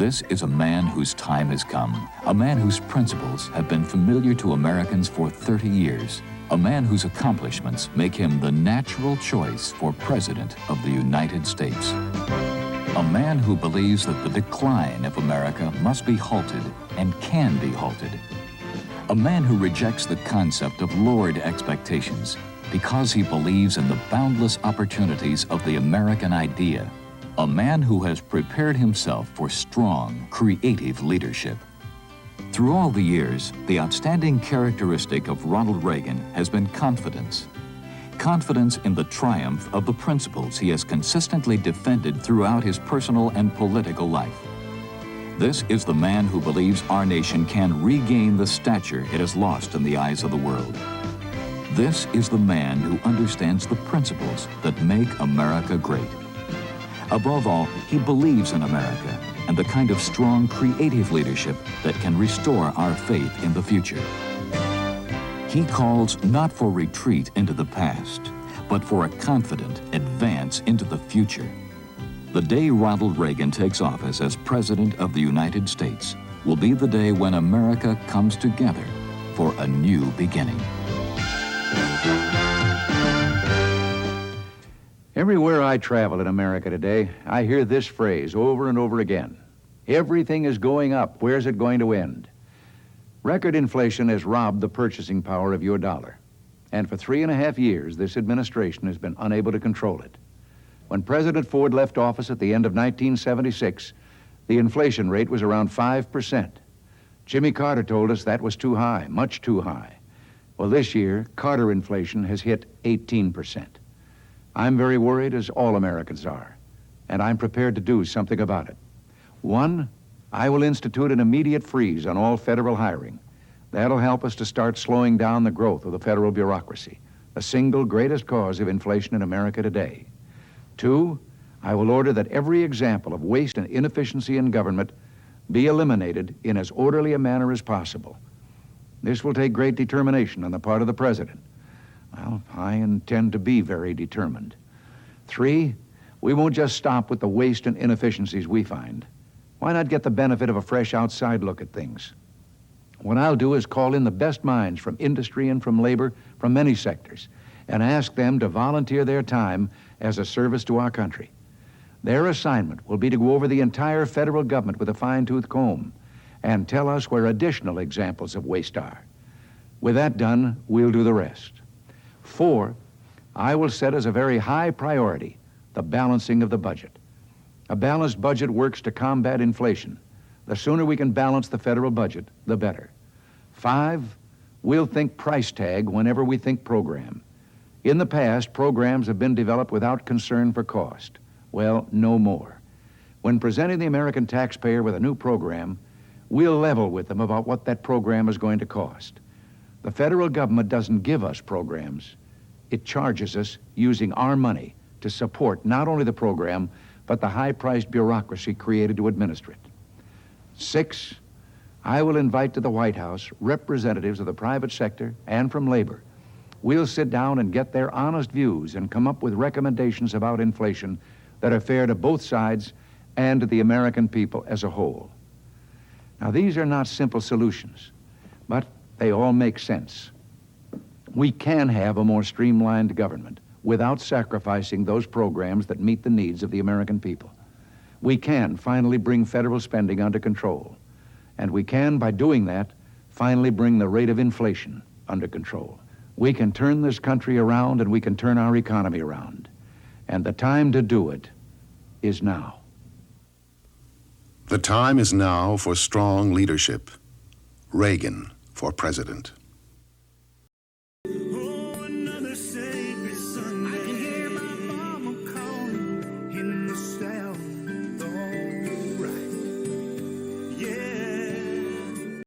This is a man whose time has come, a man whose principles have been familiar to Americans for 30 years, a man whose accomplishments make him the natural choice for President of the United States. A man who believes that the decline of America must be halted and can be halted. A man who rejects the concept of lowered expectations because he believes in the boundless opportunities of the American idea. A man who has prepared himself for strong, creative leadership. Through all the years, the outstanding characteristic of Ronald Reagan has been confidence. Confidence in the triumph of the principles he has consistently defended throughout his personal and political life. This is the man who believes our nation can regain the stature it has lost in the eyes of the world. This is the man who understands the principles that make America great. Above all, he believes in America and the kind of strong, creative leadership that can restore our faith in the future. He calls not for retreat into the past, but for a confident advance into the future. The day Ronald Reagan takes office as President of the United States will be the day when America comes together for a new beginning. Everywhere I travel in America today, I hear this phrase over and over again. Everything is going up. Where's it going to end? Record inflation has robbed the purchasing power of your dollar. And for 3.5 years, this administration has been unable to control it. When President Ford left office at the end of 1976, the inflation rate was around 5%. Jimmy Carter told us that was too high, much too high. Well, this year, Carter inflation has hit 18%. I'm very worried, as all Americans are, and I'm prepared to do something about it. One, I will institute an immediate freeze on all federal hiring. That'll help us to start slowing down the growth of the federal bureaucracy, the single greatest cause of inflation in America today. Two, I will order that every example of waste and inefficiency in government be eliminated in as orderly a manner as possible. This will take great determination on the part of the President. Well, I intend to be very determined. Three, we won't just stop with the waste and inefficiencies we find. Why not get the benefit of a fresh outside look at things? What I'll do is call in the best minds from industry and from labor from many sectors and ask them to volunteer their time as a service to our country. Their assignment will be to go over the entire federal government with a fine-tooth comb and tell us where additional examples of waste are. With that done, we'll do the rest. Four, I will set as a very high priority the balancing of the budget. A balanced budget works to combat inflation. The sooner we can balance the federal budget, the better. Five, we'll think price tag whenever we think program. In the past, programs have been developed without concern for cost. Well, no more. When presenting the American taxpayer with a new program, we'll level with them about what that program is going to cost. The federal government doesn't give us programs. It charges us using our money to support not only the program, but the high-priced bureaucracy created to administer it. Six, I will invite to the White House representatives of the private sector and from labor. We'll sit down and get their honest views and come up with recommendations about inflation that are fair to both sides and to the American people as a whole. Now, these are not simple solutions, but they all make sense. We can have a more streamlined government without sacrificing those programs that meet the needs of the American people. We can finally bring federal spending under control. And we can, by doing that, finally bring the rate of inflation under control. We can turn this country around and we can turn our economy around. And the time to do it is now. The time is now for strong leadership. Reagan for president.